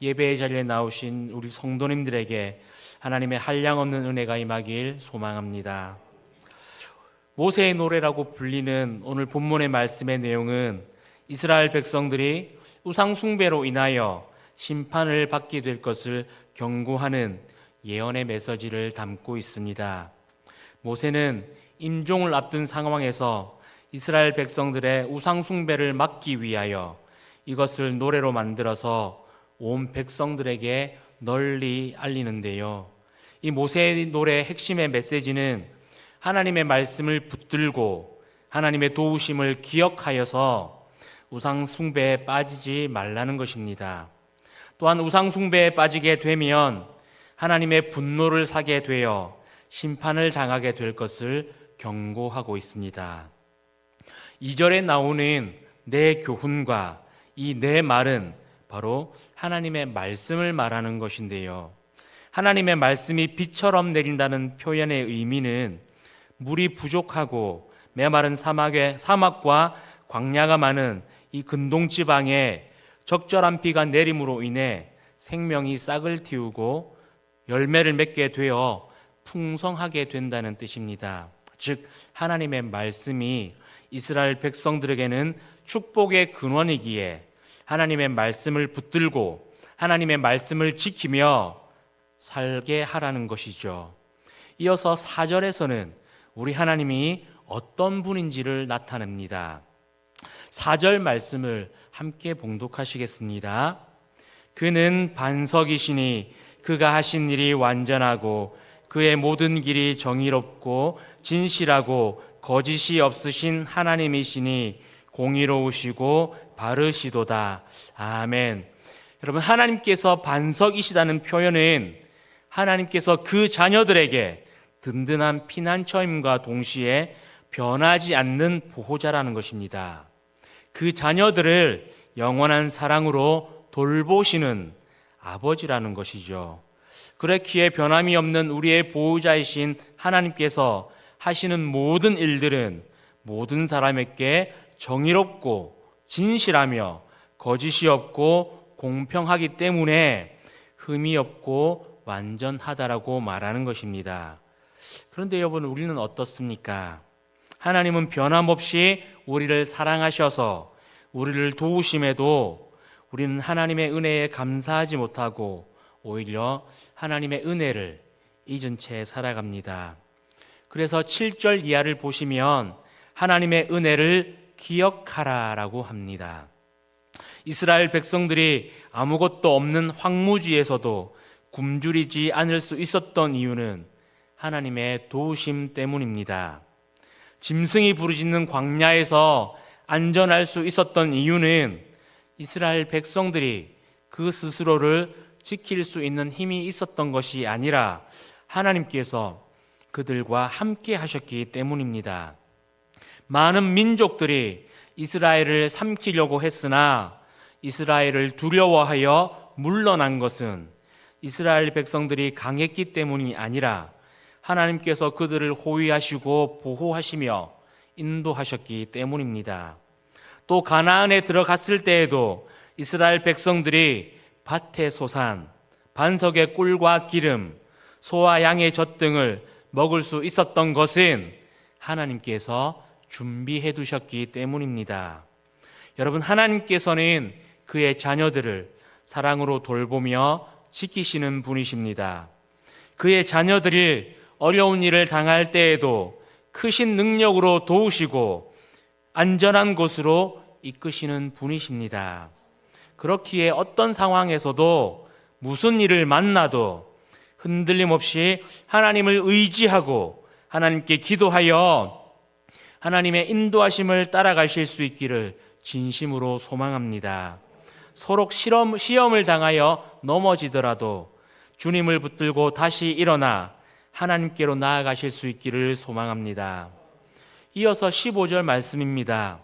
예배의 자리에 나오신 우리 성도님들에게 하나님의 한량없는 은혜가 임하길 소망합니다. 모세의 노래라고 불리는 오늘 본문의 말씀의 내용은 이스라엘 백성들이 우상 숭배로 인하여 심판을 받게 될 것을 경고하는 예언의 메시지를 담고 있습니다. 모세는 임종을 앞둔 상황에서 이스라엘 백성들의 우상 숭배를 막기 위하여 이것을 노래로 만들어서 온 백성들에게 널리 알리는데요. 이 모세의 노래의 핵심의 메시지는 하나님의 말씀을 붙들고 하나님의 도우심을 기억하여서 우상 숭배에 빠지지 말라는 것입니다. 또한 우상 숭배에 빠지게 되면 하나님의 분노를 사게 되어 심판을 당하게 될 것을 경고하고 있습니다. 2절에 나오는 내 교훈과 이 내 말은 바로 하나님의 말씀을 말하는 것인데요. 하나님의 말씀이 비처럼 내린다는 표현의 의미는 물이 부족하고 메마른 사막과 광야가 많은 이 근동지방에 적절한 비가 내림으로 인해 생명이 싹을 틔우고 열매를 맺게 되어 풍성하게 된다는 뜻입니다. 즉 하나님의 말씀이 이스라엘 백성들에게는 축복의 근원이기에 하나님의 말씀을 붙들고 하나님의 말씀을 지키며 살게 하라는 것이죠. 이어서 4절에서는 우리 하나님이 어떤 분인지를 나타냅니다. 4절 말씀을 함께 봉독하시겠습니다. 그는 반석이시니 그가 하신 일이 완전하고 그의 모든 길이 정의롭고 진실하고 거짓이 없으신 하나님이시니 공의로우시고 바르시도다. 아멘. 여러분, 하나님께서 반석이시다는 표현은 하나님께서 그 자녀들에게 든든한 피난처임과 동시에 변하지 않는 보호자라는 것입니다. 그 자녀들을 영원한 사랑으로 돌보시는 아버지라는 것이죠. 그렇기에 변함이 없는 우리의 보호자이신 하나님께서 하시는 모든 일들은 모든 사람에게 정의롭고 진실하며 거짓이 없고 공평하기 때문에 흠이 없고 완전하다라고 말하는 것입니다. 그런데 여러분, 우리는 어떻습니까? 하나님은 변함없이 우리를 사랑하셔서 우리를 도우심에도 우리는 하나님의 은혜에 감사하지 못하고 오히려 하나님의 은혜를 잊은 채 살아갑니다. 그래서 7절 이하를 보시면 하나님의 은혜를 기억하라라고 합니다. 이스라엘 백성들이 아무것도 없는 황무지에서도 굶주리지 않을 수 있었던 이유는 하나님의 도우심 때문입니다. 짐승이 부르짖는 광야에서 안전할 수 있었던 이유는 이스라엘 백성들이 그 스스로를 지킬 수 있는 힘이 있었던 것이 아니라 하나님께서 그들과 함께 하셨기 때문입니다. 많은 민족들이 이스라엘을 삼키려고 했으나 이스라엘을 두려워하여 물러난 것은 이스라엘 백성들이 강했기 때문이 아니라 하나님께서 그들을 호위하시고 보호하시며 인도하셨기 때문입니다. 또 가나안에 들어갔을 때에도 이스라엘 백성들이 밭의 소산, 반석의 꿀과 기름, 소와 양의 젖 등을 먹을 수 있었던 것은 하나님께서 준비해 두셨기 때문입니다. 여러분, 하나님께서는 그의 자녀들을 사랑으로 돌보며 지키시는 분이십니다. 그의 자녀들이 어려운 일을 당할 때에도 크신 능력으로 도우시고 안전한 곳으로 이끄시는 분이십니다. 그렇기에 어떤 상황에서도 무슨 일을 만나도 흔들림 없이 하나님을 의지하고 하나님께 기도하여 하나님의 인도하심을 따라가실 수 있기를 진심으로 소망합니다. 서로 시험을 당하여 넘어지더라도 주님을 붙들고 다시 일어나 하나님께로 나아가실 수 있기를 소망합니다. 이어서 15절 말씀입니다.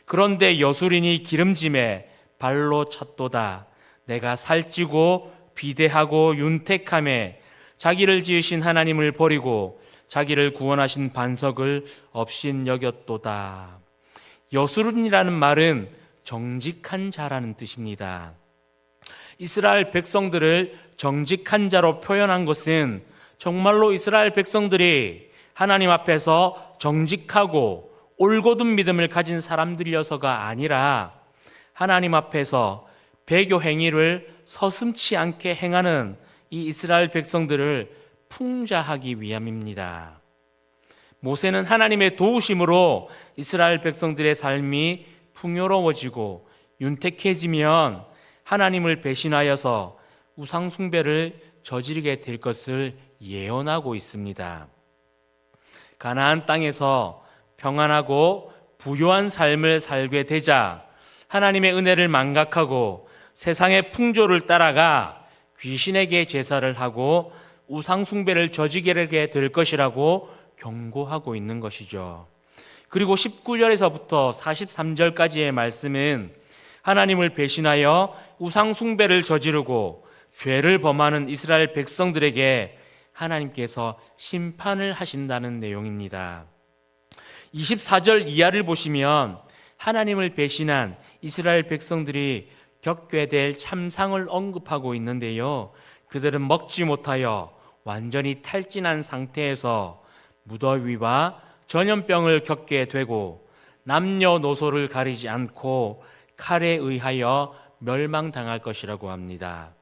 그런데 여수린이 기름짐에 발로 찼도다. 내가 살찌고 비대하고 윤택함에 자기를 지으신 하나님을 버리고 자기를 구원하신 반석을 업신여겼도다. 여수린이라는 말은 정직한 자라는 뜻입니다. 이스라엘 백성들을 정직한 자로 표현한 것은 정말로 이스라엘 백성들이 하나님 앞에서 정직하고 올곧은 믿음을 가진 사람들이어서가 아니라 하나님 앞에서 배교 행위를 서슴지 않게 행하는 이 이스라엘 백성들을 풍자하기 위함입니다. 모세는 하나님의 도우심으로 이스라엘 백성들의 삶이 풍요로워지고 윤택해지면 하나님을 배신하여서 우상 숭배를 저지르게 될 것을 예언하고 있습니다. 가나안 땅에서 평안하고 부요한 삶을 살게 되자 하나님의 은혜를 망각하고 세상의 풍조를 따라가 귀신에게 제사를 하고 우상 숭배를 저지르게 될 것이라고 경고하고 있는 것이죠. 그리고 19절에서부터 43절까지의 말씀은 하나님을 배신하여 우상 숭배를 저지르고 죄를 범하는 이스라엘 백성들에게 하나님께서 심판을 하신다는 내용입니다. 24절 이하를 보시면 하나님을 배신한 이스라엘 백성들이 겪게 될 참상을 언급하고 있는데요. 그들은 먹지 못하여 완전히 탈진한 상태에서 무더위와 전염병을 겪게 되고 남녀노소를 가리지 않고 칼에 의하여 멸망당할 것이라고 합니다.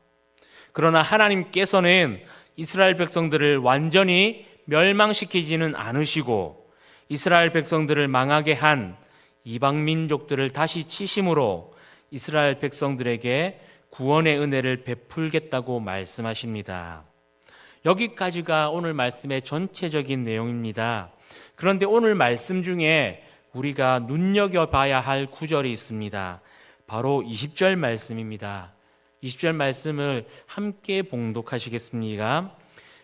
그러나 하나님께서는 이스라엘 백성들을 완전히 멸망시키지는 않으시고 이스라엘 백성들을 망하게 한 이방 민족들을 다시 치심으로 이스라엘 백성들에게 구원의 은혜를 베풀겠다고 말씀하십니다. 여기까지가 오늘 말씀의 전체적인 내용입니다. 그런데 오늘 말씀 중에 우리가 눈여겨봐야 할 구절이 있습니다. 바로 20절 말씀입니다. 20절 말씀을 함께 봉독하시겠습니까?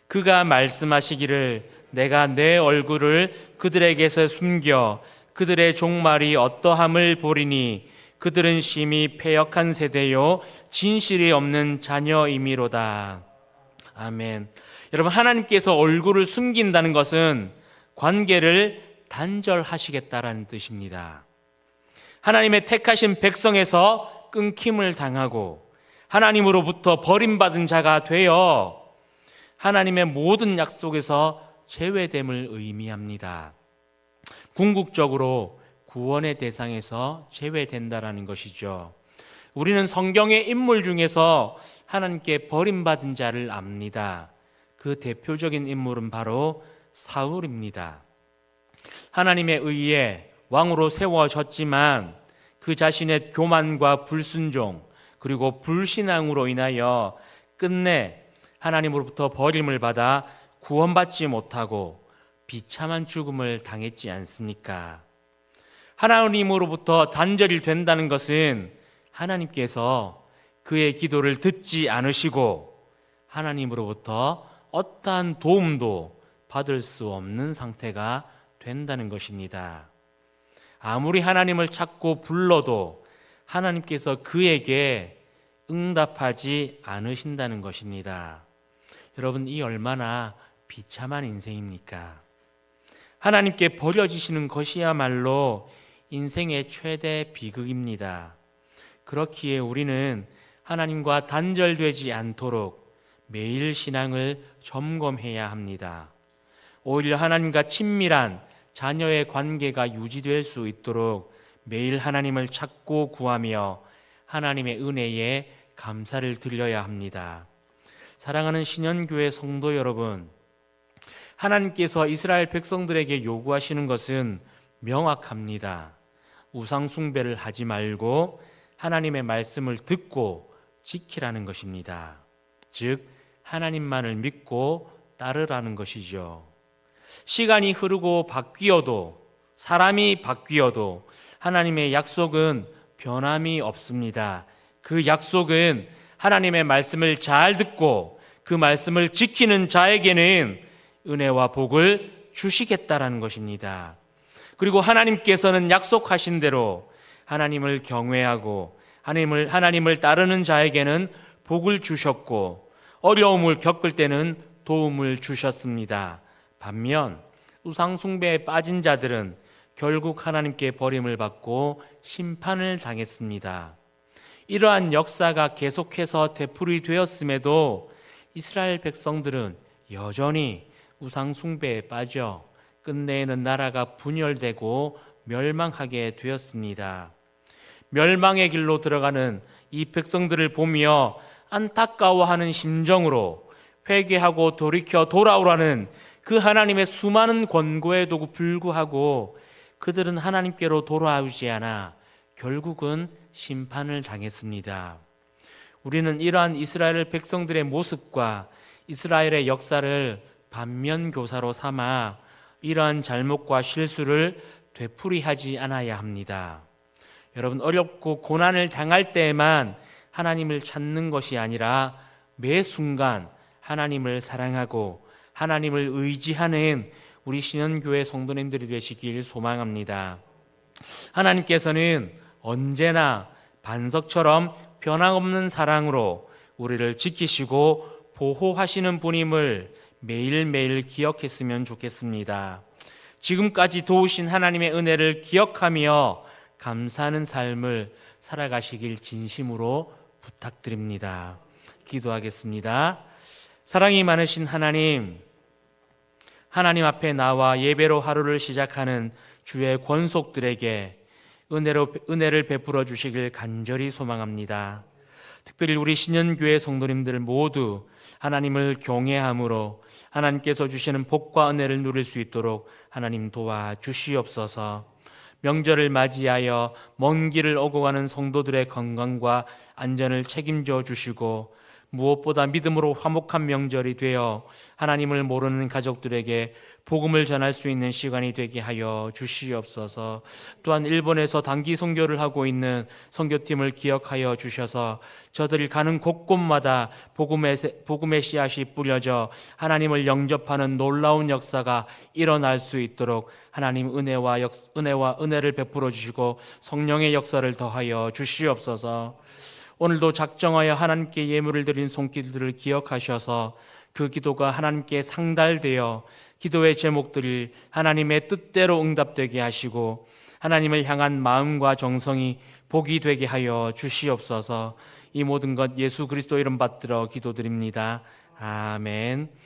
그가 말씀하시기를 내가 내 얼굴을 그들에게서 숨겨 그들의 종말이 어떠함을 보리니 그들은 심히 패역한 세대요 진실이 없는 자녀이미로다. 아멘. 여러분, 하나님께서 얼굴을 숨긴다는 것은 관계를 단절하시겠다라는 뜻입니다. 하나님의 택하신 백성에서 끊김을 당하고 하나님으로부터 버림받은 자가 되어 하나님의 모든 약속에서 제외됨을 의미합니다. 궁극적으로 구원의 대상에서 제외된다라는 것이죠. 우리는 성경의 인물 중에서 하나님께 버림받은 자를 압니다. 그 대표적인 인물은 바로 사울입니다. 하나님에 의해 왕으로 세워졌지만 그 자신의 교만과 불순종 그리고 불신앙으로 인하여 끝내 하나님으로부터 버림을 받아 구원받지 못하고 비참한 죽음을 당했지 않습니까? 하나님으로부터 단절이 된다는 것은 하나님께서 그의 기도를 듣지 않으시고 하나님으로부터 어떠한 도움도 받을 수 없는 상태가 된다는 것입니다. 아무리 하나님을 찾고 불러도 하나님께서 그에게 응답하지 않으신다는 것입니다. 여러분, 이 얼마나 비참한 인생입니까? 하나님께 버려지시는 것이야말로 인생의 최대 비극입니다. 그렇기에 우리는 하나님과 단절되지 않도록 매일 신앙을 점검해야 합니다. 오히려 하나님과 친밀한 자녀의 관계가 유지될 수 있도록 매일 하나님을 찾고 구하며 하나님의 은혜에 감사를 드려야 합니다. 사랑하는 신현교회 성도 여러분, 하나님께서 이스라엘 백성들에게 요구하시는 것은 명확합니다. 우상 숭배를 하지 말고 하나님의 말씀을 듣고 지키라는 것입니다. 즉 하나님만을 믿고 따르라는 것이죠. 시간이 흐르고 바뀌어도 사람이 바뀌어도 하나님의 약속은 변함이 없습니다. 그 약속은 하나님의 말씀을 잘 듣고 그 말씀을 지키는 자에게는 은혜와 복을 주시겠다라는 것입니다. 그리고 하나님께서는 약속하신 대로 하나님을 경외하고 하나님을 따르는 자에게는 복을 주셨고 어려움을 겪을 때는 도움을 주셨습니다. 반면 우상 숭배에 빠진 자들은 결국 하나님께 버림을 받고 심판을 당했습니다. 이러한 역사가 계속해서 되풀이되었음에도 이스라엘 백성들은 여전히 우상 숭배에 빠져 끝내는 나라가 분열되고 멸망하게 되었습니다. 멸망의 길로 들어가는 이 백성들을 보며 안타까워하는 심정으로 회개하고 돌이켜 돌아오라는 그 하나님의 수많은 권고에도 불구하고 그들은 하나님께로 돌아오지 않아 결국은 심판을 당했습니다. 우리는 이러한 이스라엘 백성들의 모습과 이스라엘의 역사를 반면교사로 삼아 이러한 잘못과 실수를 되풀이하지 않아야 합니다. 여러분, 어렵고 고난을 당할 때에만 하나님을 찾는 것이 아니라 매 순간 하나님을 사랑하고 하나님을 의지하는 우리 신현교회 성도님들이 되시길 소망합니다. 하나님께서는 언제나 반석처럼 변함없는 사랑으로 우리를 지키시고 보호하시는 분임을 매일매일 기억했으면 좋겠습니다. 지금까지 도우신 하나님의 은혜를 기억하며 감사하는 삶을 살아가시길 진심으로 부탁드립니다. 기도하겠습니다. 사랑이 많으신 하나님, 하나님 앞에 나와 예배로 하루를 시작하는 주의 권속들에게 은혜를 베풀어 주시길 간절히 소망합니다. 특별히 우리 신현교회 성도님들 모두 하나님을 경외함으로 하나님께서 주시는 복과 은혜를 누릴 수 있도록 하나님 도와주시옵소서. 명절을 맞이하여 먼 길을 오고 가는 성도들의 건강과 안전을 책임져 주시고 무엇보다 믿음으로 화목한 명절이 되어 하나님을 모르는 가족들에게 복음을 전할 수 있는 시간이 되게 하여 주시옵소서. 또한 일본에서 단기 선교를 하고 있는 선교팀을 기억하여 주셔서 저들이 가는 곳곳마다 복음의 씨앗이 뿌려져 하나님을 영접하는 놀라운 역사가 일어날 수 있도록 하나님 은혜를 베풀어 주시고 성령의 역사를 더하여 주시옵소서. 오늘도 작정하여 하나님께 예물을 드린 손길들을 기억하셔서 그 기도가 하나님께 상달되어 기도의 제목들이 하나님의 뜻대로 응답되게 하시고 하나님을 향한 마음과 정성이 복이 되게 하여 주시옵소서. 이 모든 것 예수 그리스도 이름 받들어 기도드립니다. 아멘.